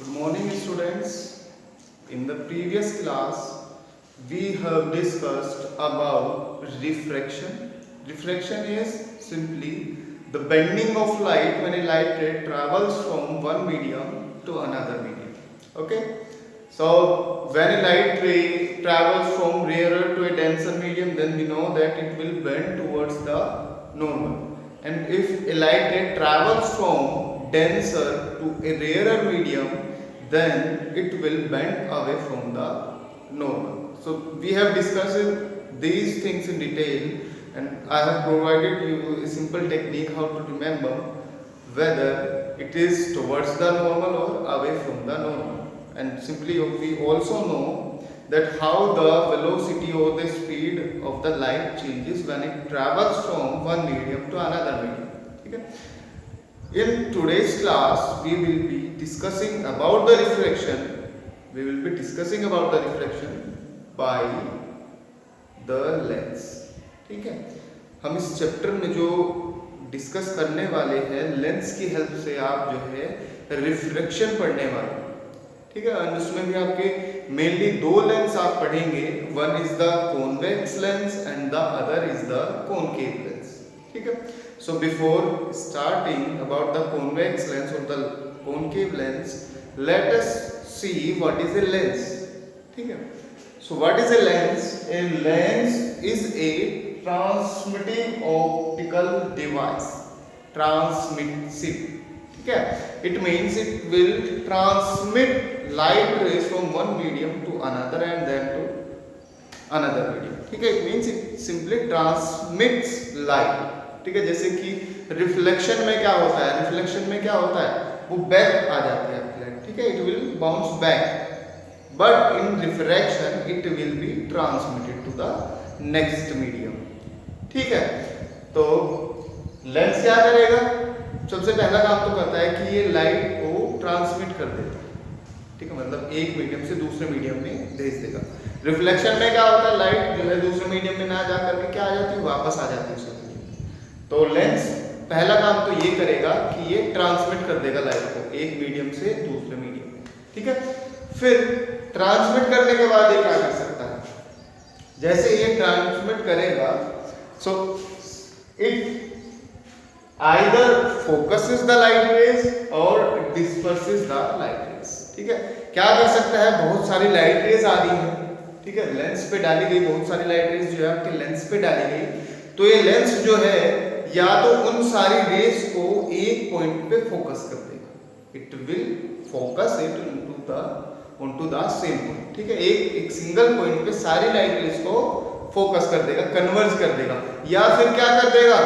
Good morning, students. In the previous class, we have discussed about refraction. Refraction is simply the bending of light when a light ray travels from one medium to another medium. Okay? So, when a light ray travels from rarer to a denser medium, then we know that it will bend towards the normal. And if a light ray travels from denser to a rarer medium, then it will bend away from the normal. So we have discussed these things in detail, and I have provided you a simple technique how to remember whether it is towards the normal or away from the normal. And simply we also know that how the velocity or the speed of the light changes when it travels from one medium to another medium. Okay? In today's class, we will be discussing about the refraction. We will be discussing about the refraction by the lens. ठीक है, हम इस chapter में जो discuss करने वाले हैं lens की हेल्प से आप जो है रिफ्रैक्शन पढ़ने वाले हैं. ठीक है, और उसमें भी आपके मेनली दो लेंस आप पढ़ेंगे. One is the convex lens and the other is the concave lens. ठीक है. So before starting about the convex lens or the concave lens, let us see what is a lens. ठीक है. So what is a lens? A lens is a transmitting optical device. Transmissive. ठीक है. It means it will transmit light rays from one medium to another and then to another medium. ठीक है. It means it simply transmits light. ठीक है. जैसे कि reflection में क्या होता है, रिफ्लेक्शन में क्या होता है, वो बैक आ जाती है आपकी लाइट. ठीक है, it will bounce back. But in refraction it will be transmitted to the next medium. ठीक है. तो लेंस क्या करेगा, सबसे पहला काम तो करता है कि ये लाइट को ट्रांसमिट कर देता है. ठीक है, मतलब एक मीडियम से दूसरे मीडियम में भेज देगा. रिफ्लेक्शन में क्या होता है, लाइट जो है दूसरे मीडियम में ना जा करके क्या आ जाती है, वापस आ जाती है उसे. तो लेंस पहला काम तो ये करेगा कि ये ट्रांसमिट कर देगा लाइट को एक मीडियम से दूसरे मीडियम में. ठीक है. फिर ट्रांसमिट करने के बाद ये क्या कर सकता है, जैसे ये ट्रांसमिट करेगा so it either focuses the light rays और डिस्पर्सेस द लाइट रेज. ठीक है. क्या कर सकता है, बहुत सारी लाइट रेज आ रही है. ठीक है, लेंस पे डाली गई बहुत सारी लाइट रेज जो है आपके लेंस पे डाली गई. तो ये लेंस जो है या तो उन सारी रेज को एक पॉइंट पे फोकस कर देगा. It will focus it into the same point. ठीक है, एक सिंगल पॉइंट पे सारी लाइट रेज को फोकस कर देगा, कन्वर्ज कर देगा. या फिर क्या कर देगा,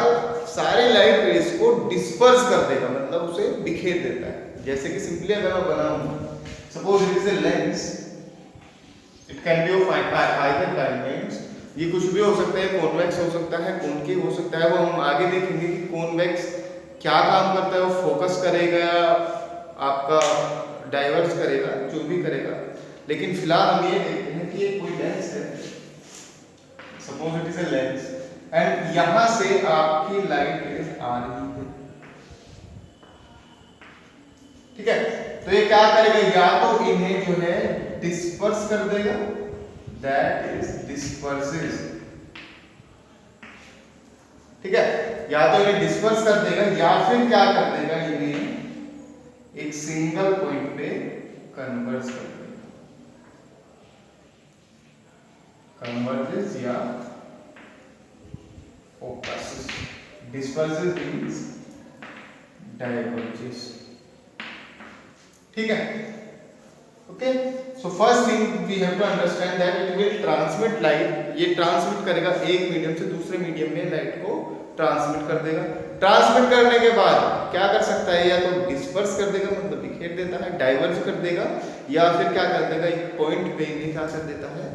सारी लाइट रेज को डिस्पर्स कर देगा, मतलब उसे बिखेर देता है. जैसे कि सिंपली अगर मैं बनाऊं, suppose it is a lens, it can be of either kind. ये कुछ भी हो सकता है, कॉन्वेक्स हो सकता है, कॉनकेव हो सकता है. वो हम आगे देखेंगे कि कॉन्वेक्स क्या काम करता है, वो फोकस करेगा, आपका डाइवर्स करेगा, जो भी करेगा. लेकिन फिलहाल हम ये देखते हैं कि ये कोई लेंस है, suppose it is a lens and यहां से आपकी लाइट रेज आ रही है. ठीक है. तो ये क्या करेगा, या तो इन्हें जो है डिस्पर्स कर देगा, that is disperses. ठीक है, या तो इन्हें डिस्पर्स कर देगा या फिर क्या कर देगा, इन्हें एक सिंगल पॉइंट पे कन्वर्ज कर देगा. कन्वर्जेस या फोकसेस. डिस्पर्सेस means diverges. ठीक है. Okay. So first thing we have to understand that it will transmit light. ये ट्रांसमिट करेगा एक मीडियम से दूसरे मीडियम में लाइट को ट्रांसमिट कर देगा. ट्रांसमिट करने के बाद क्या कर सकता है, या तो डिस्पर्स कर देगा, मतलब बिखेर देता है, डाइवर्ज कर देगा, या फिर क्या कर देगा, एक पॉइंट पे इन्हें क्या कर देता है,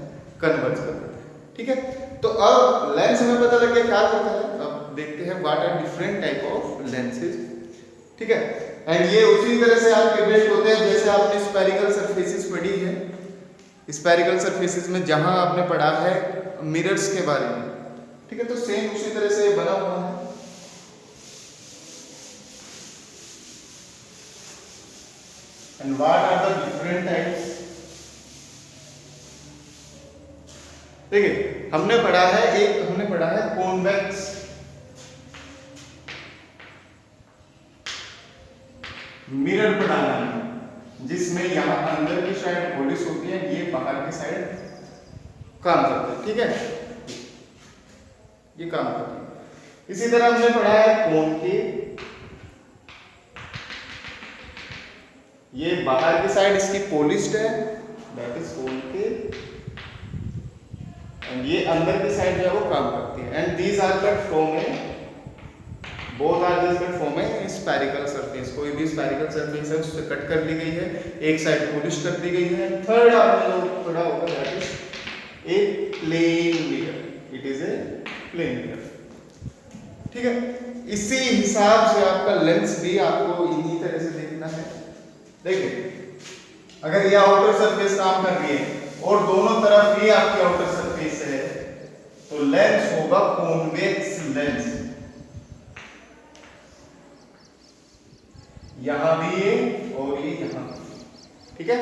कन्वर्ज कर देता है. ठीक है. तो अब लेंस हमें पता लग गया क्या करता है. अब देखते हैं what are different type of lenses. ठीक है. एंड ये उसी तरह से आपके बेल्ट होते हैं जैसे आपने स्फेरिकल सरफेसेस पढ़ी है. स्फेरिकल सरफेसेस में जहां आपने पढ़ा है मिरर्स के बारे में. ठीक है. तो सेम उसी तरह से बना हुआ है. And what are the different types? देखिए हमने पढ़ा है कॉन्वेक्स मिरर पढ़ा है, जिसमें यहाँ अंदर की साइड पॉलिश होती है, ये बाहर की साइड काम करता है, ठीक है, ये काम करता है। इसी तरह हमने पढ़ा है कॉनकेव, ये बाहर की साइड इसकी पॉलिश्ड है, दैट इज कॉनकेव, एंड ये अंदर की साइड जो है वो काम करती है। And these are cut from a both are this cut from a spherical surface, कोई भी स्फेरिकल सरफेस है उससे कट कर ली गई है, एक साइड पॉलिश कर दी गई है। थर्ड आपने जो पढ़ा होगा that is a plane mirror, it is a plane mirror, ठीक है। इसी हिसाब से आपका लेंस भी आपको इन्हीं तरह से देखना है। देखिए अगर ये आउटर सरफेस काम कर रही है और दोनों तरफ ये आपकी आउटर सरफेस है, तो लेंस होगा कॉन्वेक्स लेंस, यहां भी ये और ये यहां, ठीक है।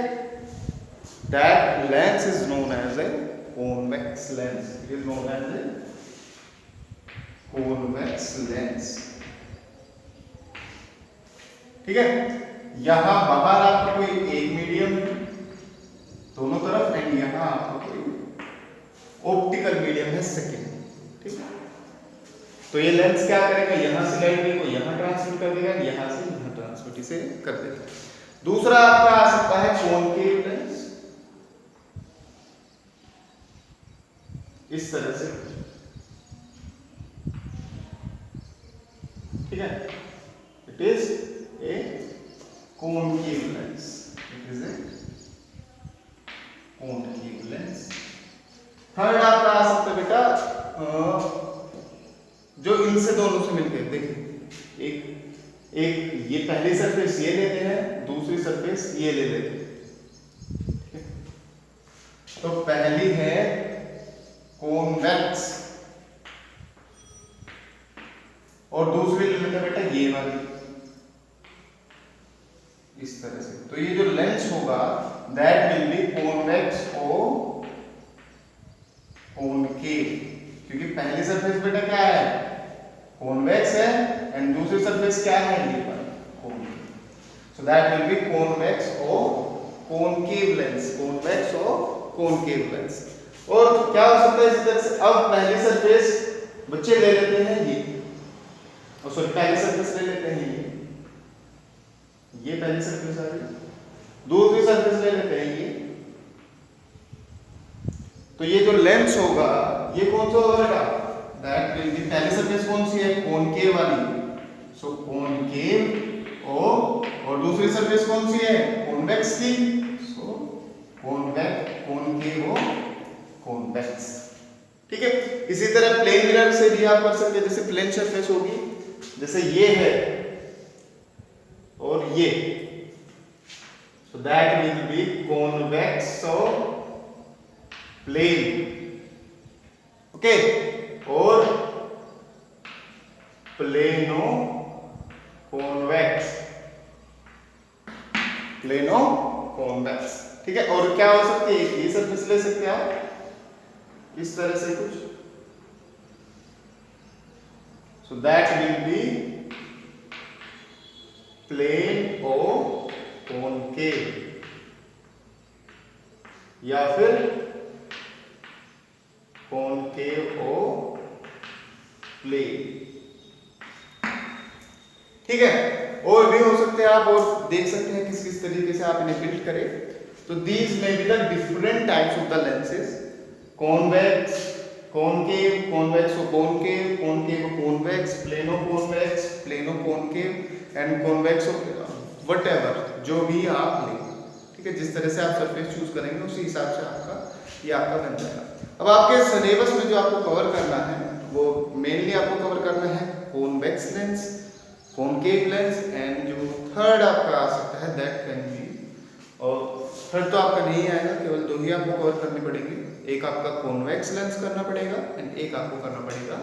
That lens is known as a convex lens, it is known as a convex lens, ठीक है। यहां बाहर आपका कोई एक मीडियम है दोनों तरफ, एंड यहां आपका कोई ऑप्टिकल मीडियम है सेकेंड, ठीक है। तो ये लेंस क्या करेगा, यहां से लाइट रे को यहां ट्रांसमिट कर देगा, यहां से यहां ट्रांसमिट इसे कर देगा। दूसरा आपका आ सकता है कॉनकेव लेंस, इस तरह से, ठीक है, it is A concave lens, it is A concave lens. Third आपका आ सकता है बेटा जो इनसे दोनों से मिलके, देखिए एक ये पहली सरफेस ये लेते हैं, दूसरी सरफेस ये ले लेते हैं, तो पहली है कॉन्वेक्स और दूसरी ले लेते हैं बेटा ये वाली, इस तरह से। तो ये जो लेंस होगा दैट विल बी कॉन्वेक्स और कॉनकेव, क्योंकि पहली सरफेस बेटा क्या है, कॉन्वेक्स है, एंड दूसरी सरफेस क्या है, ये concave. So that will B convex और कॉनकेव लेंस, कॉन्वेक्स और कॉनकेव लेंस। और क्या हो सकता है इसी तरह से, अब पहली सरफेस बच्चे ले लेते हैं ये, और सॉरी पहली सरफेस ले लेते हैं ये पहली सरफेस आ रही, दूसरी सरफेस ले लेते हैं ये, तो ये जो लेंस होगा ये कौन सा होगा बेटा, दैट विल बी, पहली सरफेस कौन सी है, कॉनकेव वाली, सो कॉनकेव और दूसरी सरफेस कौन सी है, कॉन्वेक्स की, सो कॉनकेव और कॉन्वेक्स, ठीक है। इसी तरह प्लेन मिरर से भी आप कर सकते हैं, जैसे प्लेन सरफेस होगी, जैसे ये है और ये, सो दैट विल बी कॉन्वेक्स और प्लेन, ओके, और प्लेनो कॉन्वेक्स, प्लेनो कॉन्वेक्स, ठीक है। और क्या हो सकती है, ये सरफेस ले सकते हैं आप इस तरह से कुछ, so that will be plane और कॉनकेव, या फिर कॉनकेव और प्लेन, ठीक है। और भी हो सकते हैं आप, और देख सकते हैं किस किस तरीके से आप इन्हें बिल्ड करें। तो दीज में be the different types of the lenses, convex, concave, convex और कॉनकेव, कॉनकेव और convex, plano convex, plano concave and convex और व्हाटएवर, जो भी आप लें, ठीक है। जिस तरह से आप सरफेस चूज करेंगे उसी हिसाब से ये आपका बन जाएगा। अब आपके सिलेबस में जो आपको कवर करना है वो मेनली आपको कवर करना है convex lens, concave lens, and जो थर्ड आपका आ सकता है दैट कैन बी, और थर्ड तो आपका नहीं आएगा, केवल दो ही आपको कवर करनी पड़ेगी, एक आपका कॉन्वेक्स लेंस करना पड़ेगा एंड एक आपको करना पड़ेगा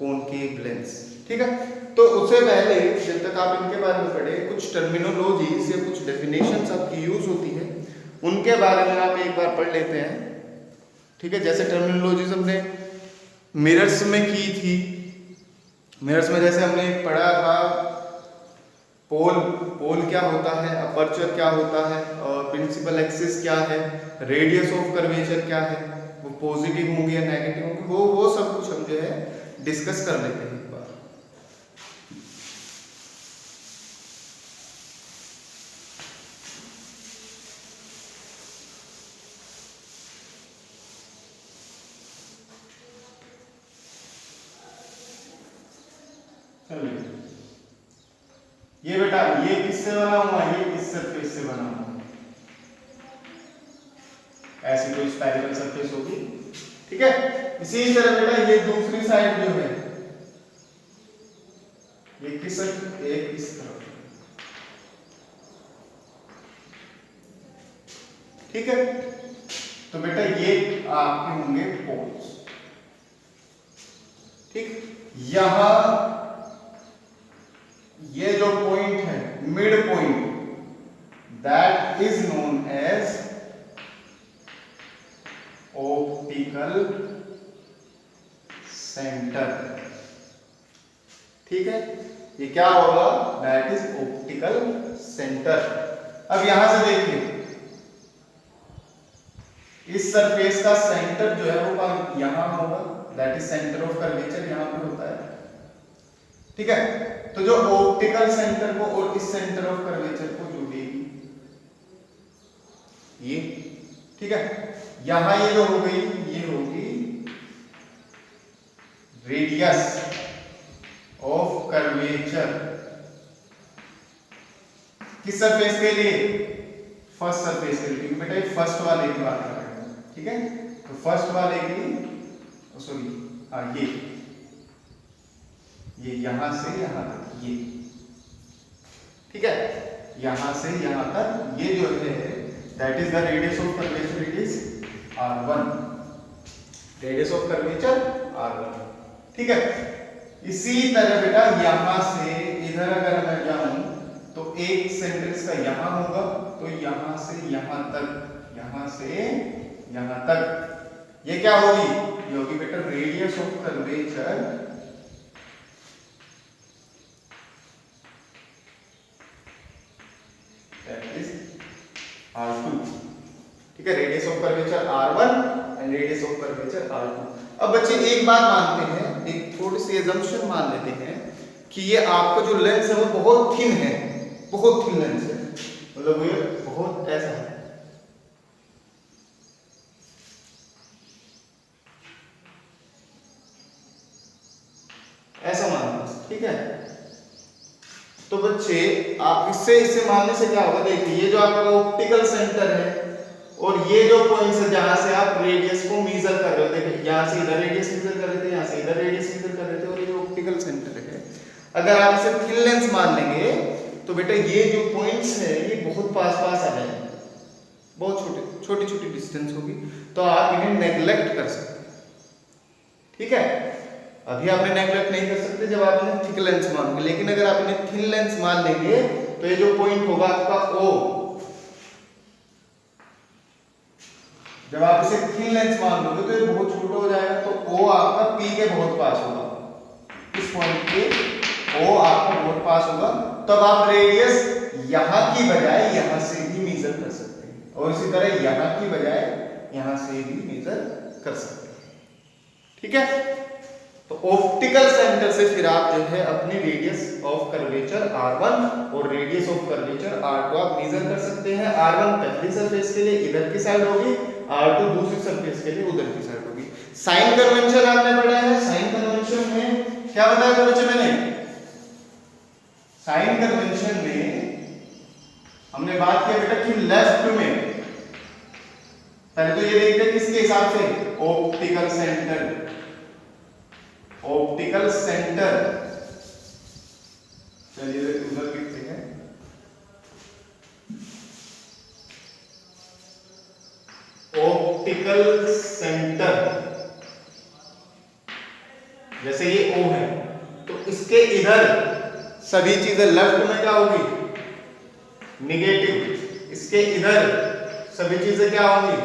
कॉनकेव लेंस, ठीक है। तो उससे पहले जब तक आप इनके बारे में पढ़े, कुछ टर्मिनोलॉजीज या कुछ डेफिनेशंस आपकी यूज होती है, उनके बारे में आप एक बार पढ़ लेते हैं। ठीक है, जैसे टर्मिनोलॉजीज हमने मिरर्स में की थी। मिरर्स में जैसे हमने पढ़ा था पोल क्या होता है, अपर्चर क्या होता है, और प्रिंसिपल एक्सिस क्या है, रेडियस ऑफ कर्वेचर क्या है, वो पॉजिटिव होंगे या नेगेटिव होंगे, वो सब कुछ हम जो है डिस्कस कर लेते हैं एक बार। चलिए, ये बेटा ये किससे बना हुआ है, ये किस सरफेस से बना हुआ है, ऐसी कोई स्फेरिकल सरफेस होगी। ठीक है, इसी तरह बेटा ये दूसरी साइड जो है ये किस, एक इस तरफ। ठीक है, तो बेटा ये आपके होंगे पोल्स। ठीक, यहां ये जो पॉइंट है mid point, that is known as optical centre. ठीक है, ये क्या होगा, दैट इज ऑप्टिकल सेंटर। अब यहां से देखिए, इस सरफेस का सेंटर जो है वो यहां होगा, that is centre of curvature, यहां पे होता है। ठीक है, तो जो ऑप्टिकल सेंटर को और इस सेंटर ऑफ कर्वेचर को जोड़ेगी ये। ठीक है, यहां ये जो हो गई, ये होगी रेडियस ऑफ कर्वेचर किस सरफेस के लिए, फर्स्ट सरफेस के लिए, क्योंकि बेटा ये फर्स्ट वाले की बात कर रहे हैं। ठीक है, तो फर्स्ट वाले की, सॉरी हाँ, ये यहां से यहां तक, ये ठीक है, यहां से यहां तक ये जो है that is the radius of curvature, it is r1, radius of curvature r1। ठीक है, इसी तरह बेटा यहां से इधर अगर मैं जाऊं तो एक सेंटर इसका यहां होगा, तो यहां से यहां तक, यहां से यहां तक ये क्या होगी, ये होगी बेटा radius of curvature that is r2। ठीक है, radius of curvature r1 and radius of curvature r2। अब बच्चे एक बात मानते हैं, एक थोड़ी सी assumption मान लेते हैं कि ये आपका जो लेंस है वो बहुत थिन है, बहुत थिन लेंस है, मतलब ये बहुत ऐसा है, ऐसा मानना। ठीक है, तो बच्चे आप इसे मानने से क्या होगा, देखिए ये जो आपका ऑप्टिकल सेंटर है और ये जो पॉइंट्स है जहां से आप रेडियस को मेजर कर रहे हो, देखिए यहां से इधर रेडियस मेजर कर रहे थे, यहां से इधर रेडियस मेजर कर रहे थे, और ये जो ऑप्टिकल सेंटर है, अगर आप इसे थिन लेंस मान लेंगे तो बेटा ये जो पॉइंट्स है ये बहुत पास पास आ जाएंगे, बहुत छोटी छोटी डिस्टेंस होगी, तो आप इन्हें नेग्लेक्ट कर सकते हैं। ठीक है, अभी आप इन्हें नेग्लेक्ट नहीं कर सकते जब आप इन्हें थिक लेंस मानोगे, लेकिन अगर आप इन्हें थिन लेंस मान लेंगे तो ये जो पॉइंट होगा आपका O, जब आप इसे थिन लेंस मान लोगे तो ये बहुत छोटा हो जाएगा, तो O आपका P के बहुत पास होगा, इस पॉइंट के O आपका बहुत पास होगा, तब आप रेडियस यहां की बजाय यहां से भी मेजर कर सकते हैं, और इसी तरह यहां की बजाय यहां से भी मेजर कर सकते हैं। ठीक है, तो ऑप्टिकल सेंटर से फिर आप जो है अपनी रेडियस ऑफ कर्वेचर r1 और रेडियस ऑफ कर्वेचर r2 आप मेजर कर सकते हैं। r1 पहली सरफेस के लिए इधर की साइड होगी, r2 दूसरी सरफेस के लिए उधर की साइड होगी। साइन कन्वेंशन आपने पढ़ा है, साइन कन्वेंशन में क्या बताया था बच्चे मैंने, साइन कन्वेंशन में हमने बात किया बेटा कि लेफ्ट में पहले तो ये देखते हैं किसके हिसाब से, ऑप्टिकल सेंटर, ऑप्टिकल सेंटर, चलिए उधर लिखते हैं, ऑप्टिकल सेंटर, जैसे ये O है तो इसके इधर सभी चीजें लेफ्ट में क्या होगी, निगेटिव, इसके इधर सभी चीजें क्या होंगी,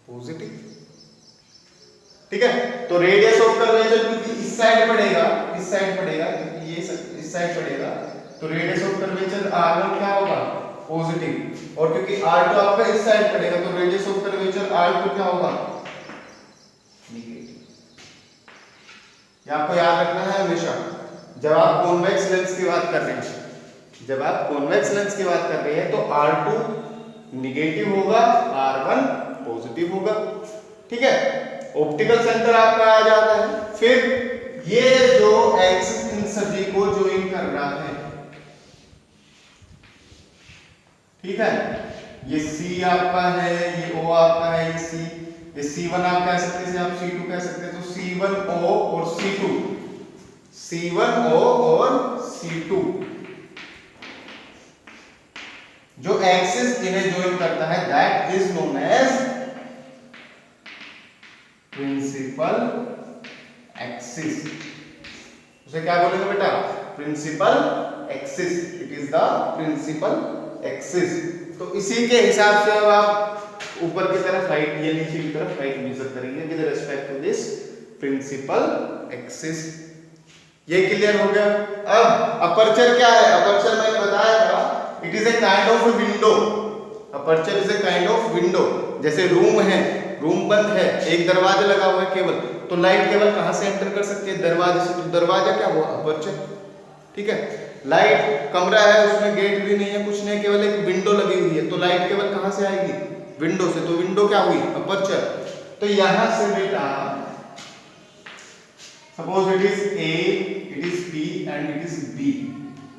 पॉजिटिव। ठीक है, तो रेडियस ऑफ कर्वेचर क्योंकि इस साइड पड़ेगा, इस साइड पड़ेगा, क्योंकि ये इस साइड पड़ेगा, तो रेडियस ऑफ कर्वेचर r1 क्या होगा, पॉजिटिव, और क्योंकि r2 आपका इस साइड पड़ेगा तो रेडियस ऑफ कर्वेचर r2 क्या होगा, नेगेटिव। ये आपको याद रखना है हमेशा जब आप कॉन्वेक्स लेंस की बात कर रहे हैं। जब आप कॉन्वेक्स लेंस की बात कर रहे हैं तो r2 नेगेटिव होगा, r1 पॉजिटिव होगा। ठीक है, ऑप्टिकल सेंटर आपका आ जाता है। फिर ये जो एक्सिस इन सभी को ज्वाइन कर रहा है, ठीक है, ये C आपका है, ये O आपका है, ये C, ये C1 आप कह सकते हैं, आप C2 कह सकते हैं, तो C1O और C2, C1O और C2 जो एक्सिस इन्हें ज्वाइन करता है that is known as principal axis. उसे क्या बोलेंगे बेटा, principal axis, it is the principal axis. तो इसी के हिसाब से अब आप ऊपर की तरफ हाइट या नीचे की तरफ हाइट मेजर करेंगे with respect to this principal axis. ये क्लियर हो गया। अब अपर्चर क्या है, अपर्चर मैंने बताया था, it is a kind of window. Aperture is a kind of window. जैसे रूम है, रूम बंद है, एक दरवाजा लगा हुआ है केवल, तो लाइट केवल कहां से एंटर कर सकती है, दरवाजे से, तो दरवाजा क्या हुआ, अपर्चर। ठीक है, लाइट कमरा है, उसमें गेट भी नहीं है, कुछ नहीं, केवल एक विंडो लगी हुई है, तो लाइट केवल कहां से आएगी, विंडो से, तो विंडो क्या हुई, अपर्चर। तो यहां से बेटा suppose it is A, it is P and it is B,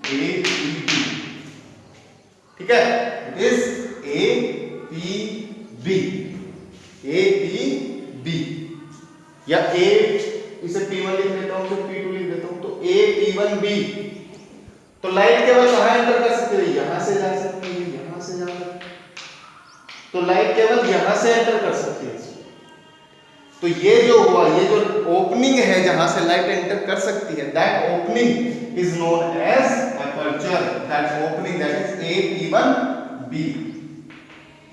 A P B। ठीक है, it is A P B, A P B, या A, इसे P1 लिख देता हूं, तो P2 लिख देता हूं, तो A P1 B। तो लाइट केवल कहां एंटर कर सकती है, यहां से जा सकती है, यहां से जा सकती है, तो लाइट केवल यहां से एंटर कर सकती है। तो ये जो हुआ, ये जो ओपनिंग है जहां से लाइट एंटर कर सकती है, that opening is known as aperture. That opening, that is A P1 B,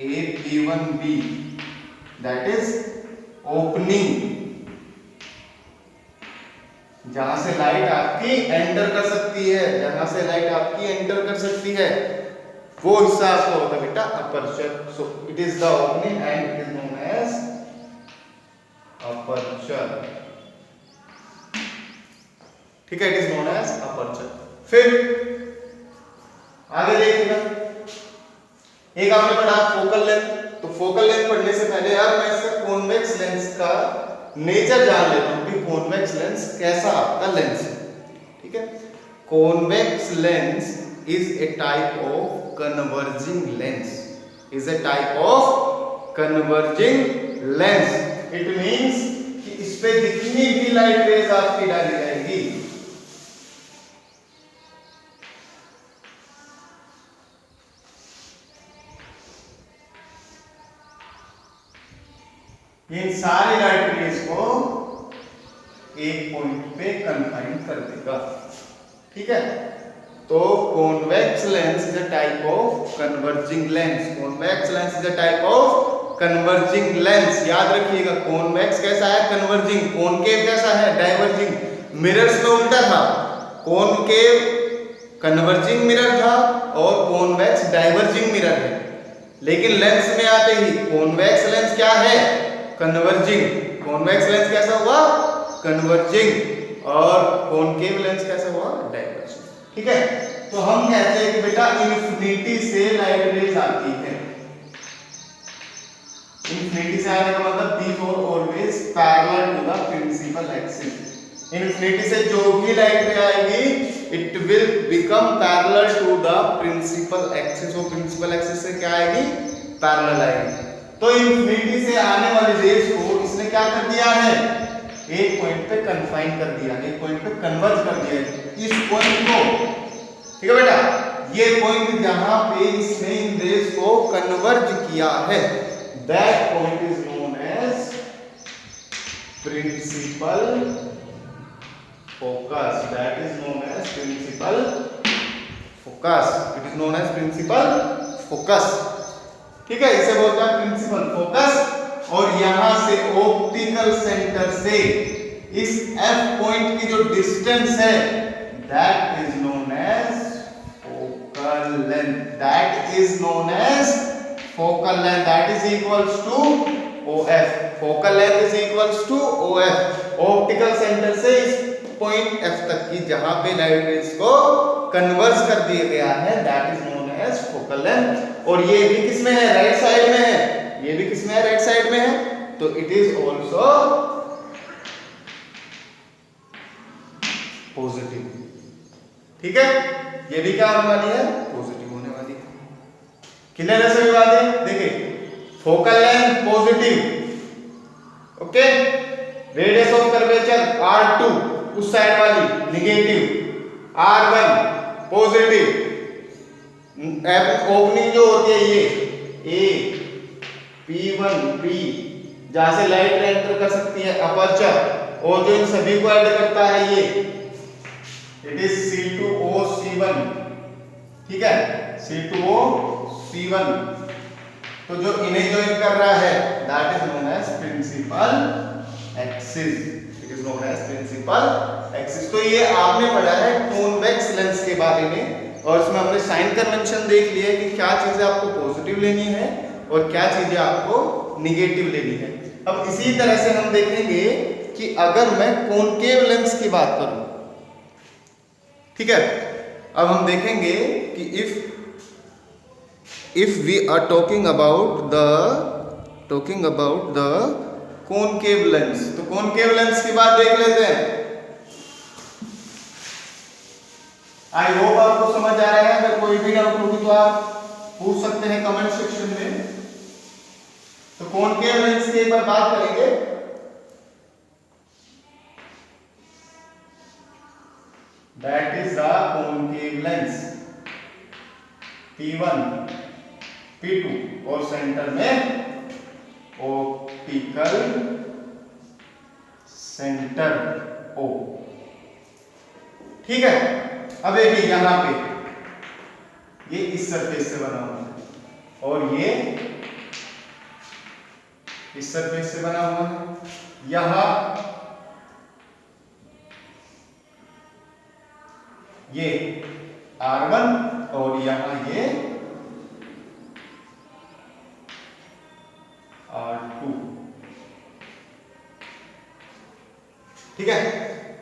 A P1 B, that is opening, जहां से लाइट आपकी एंटर कर सकती है, जहां से लाइट आपकी एंटर कर सकती है, वो हिस्सा आपका होता है बेटा aperture. So it is the opening and it is known as aperture. ठीक है, it is known as aperture. फिर आगे देखिएगा, एक आपने पढ़ा फोकल लेंथ। तो फोकल लेंथ पढ़ने से पहले यार मैं इसका कॉन्वेक्स लेंस का नेचर जान लेता हूं कि कॉन्वेक्स लेंस कैसा आपका लेंस है। ठीक है, convex lens is a type of converging lens, is a type of converging lens. It means कि इस पे जितनी भी लाइट रेज आपकी डाली जाएगी, ये सारी लाइट रेज को एक पॉइंट पे कन्फाइन कर देगा। ठीक है, तो convex lens is a type of converging lens. Convex lens is a type of converging lens. याद रखिएगा, कॉन्वेक्स कैसा है, कन्वर्जिंग। कॉनकेव कैसा है, डाइवर्जिंग। मिरर्स में उल्टा था, कॉनकेव कन्वर्जिंग मिरर था और कॉन्वेक्स डाइवर्जिंग मिरर है। लेकिन लेंस में आते ही कॉन्वेक्स लेंस क्या है, कन्वर्जिंग। कॉन्वेक्स लेंस कैसा हुआ, कन्वर्जिंग, और कॉनकेव लेंस कैसा हुआ, डाइवर्जिंग। ठीक है, तो हम कहते हैं कि बेटा इन्फिनिटी से लाइट रेज आती है। इन्फिनिटी से आने का मतलब these are always parallel to the principal axis. Infinity से जो भी लाइट रे आएगी it will become parallel to the principal axis. और प्रिंसिपल एक्सिस से क्या आएगी, पैरेलल आएगी। तो इन्फिनिटी से आने वाली रेज को इसने क्या कर दिया है, एक पॉइंट पे कन्फाइन कर दिया, एक पॉइंट पे कन्वर्ज कर दिया इस पॉइंट को। ठीक है बेटा, ये पॉइंट जहां पे इसने इन रेज को कन्वर्ज किया है, that point is known as principal focus, that is known as principal focus. It is known as principal focus. ठीक है, इसे बोलते हैं प्रिंसिपल फोकस। और यहां से ऑप्टिकल सेंटर से इस F पॉइंट की जो डिस्टेंस है that is known as focal length, that is known as focal length, that is equals to OF। Focal length is equals to OF। Optical centre से इस पॉइंट F तक की जहां पे लाइट रेज को कन्वर्स कर दिया गया है that is known as focal length. और ये भी किसमें है, राइट साइड में है, ये भी किसमें है, राइट साइड में है, तो इट इज ऑल्सो पॉजिटिव। ठीक है, ये भी क्या होने वाली है, पॉजिटिव होने वाली है। क्लियर है सभी बातें? देखिए focal length positive, okay, radius of curvature R2 उस साइड वाली नेगेटिव, R1 पॉजिटिव, ओपनिंग जो होती है ये A P1 P जहां से लाइट एंटर कर सकती है अपर्चर, और जो इन सभी को ऐड करता है ये इट इज C2O C1। ठीक है, C2O C1, तो जो इन्हें ज्वाइन कर रहा है that is known as principal axis, it is known as principal axis. तो ये आपने पढ़ा है कॉन्वेक्स लेंस के बारे में, और इसमें हमने साइन कन्वेंशन देख लिया है कि क्या चीजें आपको पॉजिटिव लेनी है और क्या चीजें आपको निगेटिव लेनी है। अब इसी तरह से हम देखेंगे कि अगर मैं कॉनकेव लेंस की बात करूं, ठीक है, अब हम देखेंगे कि if we are talking about the concave lens, तो कॉनकेव लेंस की बात देख लेते हैं। आई होप आपको समझ आ रहा है। अगर कोई भी डाउट होगी तो आप पूछ सकते हैं कमेंट सेक्शन में। तो कॉनकेव लेंस की एक बार बात करेंगे। That is the concave lens P1 P2 और सेंटर में ऑप्टिकल सेंटर O। ठीक है, अब देखिए यहां पे ये इस सरफेस से बना हुआ है और ये इस सरफेस से बना हुआ है। यहां ये R1 और यहां ये R2। ठीक है,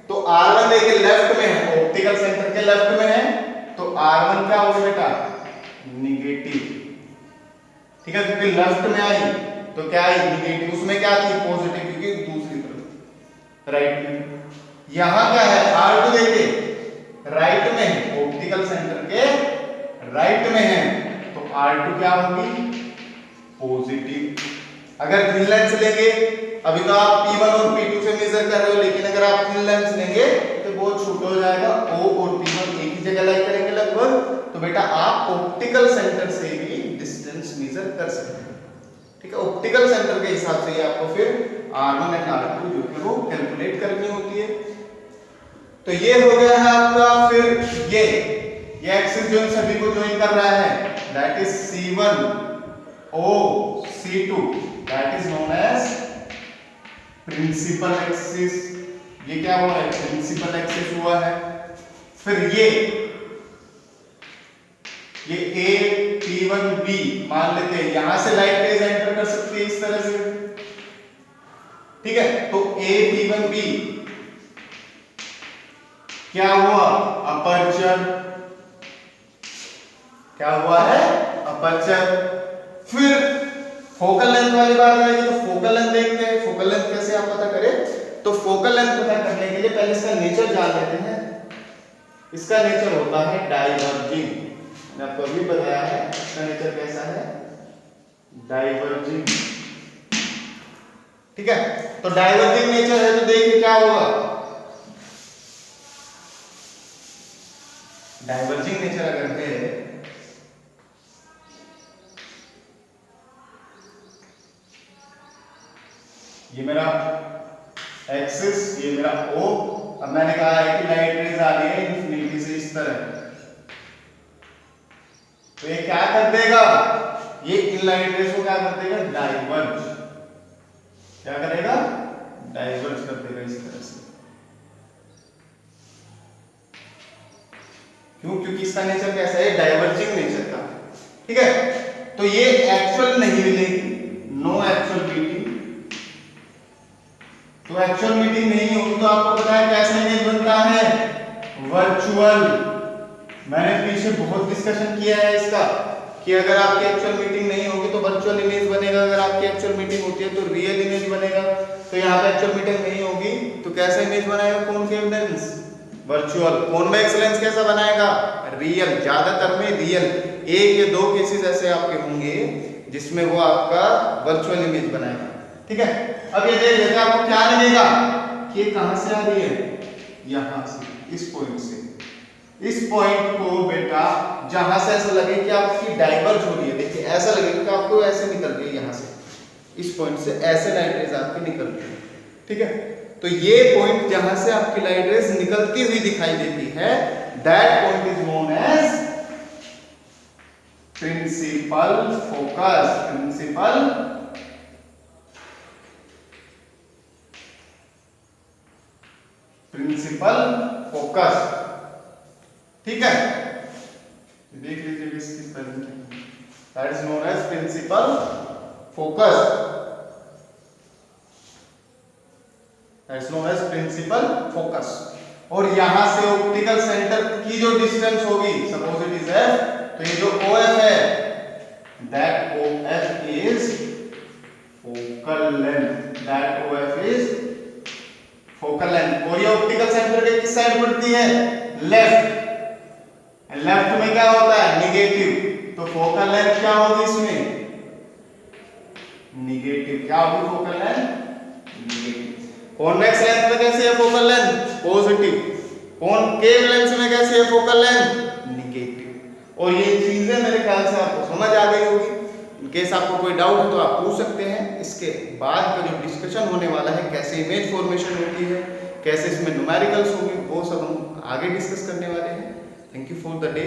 तो R1 देखिए लेफ्ट में है, ऑप्टिकल सेंटर के लेफ्ट में है, तो R1 क्या होगा बेटा, निगेटिव। ठीक है, क्योंकि लेफ्ट में आई तो क्या आई, निगेटिव। उसमें क्या थी, पॉजिटिव, क्योंकि दूसरी तरफ राइट में। यहां क्या है, R2 देखिए राइट में है, ऑप्टिकल सेंटर के राइट में है, तो R2 क्या होगी, पॉजिटिव। अगर थिन लेंस लेंगे, अभी तो आप P1 और P2 से मेजर कर रहे हो, लेकिन अगर आप थिन लेंस लेंगे तो बहुत छोटा हो जाएगा, O और P1 एक ही जगह लाइक करेंगे लगभग, तो बेटा आप ऑप्टिकल सेंटर से भी डिस्टेंस मेजर कर सकते हैं। ठीक है, ऑप्टिकल सेंटर के हिसाब से आपको फिर R1 एंड R2 जो है वो कैलकुलेट करनी होती है। तो ये हो गया है आपका। फिर ये एक्सिस जो इन सभी को ज्वाइन कर रहा है that is C1 O C2, that is known as principal axis. ये क्या हुआ है, प्रिंसिपल एक्सिस हुआ है। फिर ये A P1 B मान लेते हैं, यहां से लाइट रेज एंटर कर सकती है इस तरह से। ठीक है, तो A P1 B क्या हुआ, अपर्चर। क्या हुआ है, अपर्चर। फिर फोकल लेंथ वाली बात आएगी, तो फोकल लेंथ देखते हैं। फोकल लेंथ कैसे आप पता करें, तो फोकल लेंथ पता करने के लिए पहले इसका नेचर जान लेते हैं। इसका नेचर होता है डाइवर्जिंग। मैंने आपको अभी बताया है इसका नेचर कैसा है, डाइवर्जिंग। ठीक है, तो डाइवर्जिंग नेचर है, तो देखिए क्या होगा, डाइवर्जिंग नेचर अगर है ये मेरा एक्सिस, ये मेरा O अब मैंने कहा है कि लाइट रेज आ रही है इन्फिनिटी से इस तरह, तो ये क्या कर देगा, ये इन लाइट रेज को क्या कर देगा, डाइवर्ज, क्या करेगा, डाइवर्ज कर देगा इस तरह से। क्यों, क्योंकि इसका नेचर कैसा है, डाइवर्जिंग नेचर का, ठीक है। तो ये एक्चुअल नहीं मिलेगी, नो एक्चुअल मीटिंग, तो एक्चुअल मीटिंग नहीं होगी तो आपको पता है कैसा इमेज बनता है, वर्चुअल। मैंने पीछे बहुत डिस्कशन किया है इसका कि अगर आपकी एक्चुअल मीटिंग नहीं होगी तो वर्चुअल इमेज बनेगा, अगर आपकी एक्चुअल मीटिंग होती है तो रियल इमेज बनेगा। तो यहाँ पे एक्चुअल मीटिंग नहीं होगी तो कैसा इमेज बनाएगा, concave lens, virtual. Convex lens कैसा बनाएगा, रियल, ज्यादातर में रियल, एक या दो केसेस ऐसे आपके होंगे जिसमें वो आपका वर्चुअल इमेज बनाएगा, ठीक है। अब ये देख लेते हैं, आपको क्या लगेगा कि ये कहां से आ रही है, यहां से, इस पॉइंट से, इस पॉइंट को बेटा जहां से ऐसा लगे कि आपकी डाइवर्ज हो रही है, देखिए ऐसा लगेगा कि आपको ऐसे निकल रही है, यहां से इस पॉइंट से ऐसे लाइट रेज आपकी निकल रही है, ठीक है। तो ये पॉइंट जहां से आपकी लाइट रेज निकलती हुई दिखाई देती है, that point is known as principal focus, principal focus, ठीक है। देख लीजिए इसकी spelling, that is known as principal focus, that is known as principal focus. और यहां से ऑप्टिकल सेंटर की जो डिस्टेंस होगी, सपोज इट इज एफ, तो ये जो OF है, that OF is focal length, that OF is focal length. और ये ऑप्टिकल सेंटर के किस साइड पड़ती है, लेफ्ट, लेफ्ट में क्या होता है, निगेटिव, तो फोकल लेंथ क्या होगी इसमें, निगेटिव, क्या होगी focal length, negative. Convex lens में कैसी है focal length, positive, concave lens में कैसी है फोकल लेंथ, निगेटिव। और ये चीजें मेरे ख्याल से आपको समझ आ गई होगी। इन केस आपको कोई डाउट है तो आप पूछ सकते हैं। इसके बाद का जो डिस्कशन होने वाला है, कैसे इमेज फॉर्मेशन होती है, कैसे इसमें न्यूमेरिकल्स होंगे, वो सब हम आगे डिस्कस करने वाले हैं। Thank you for the day.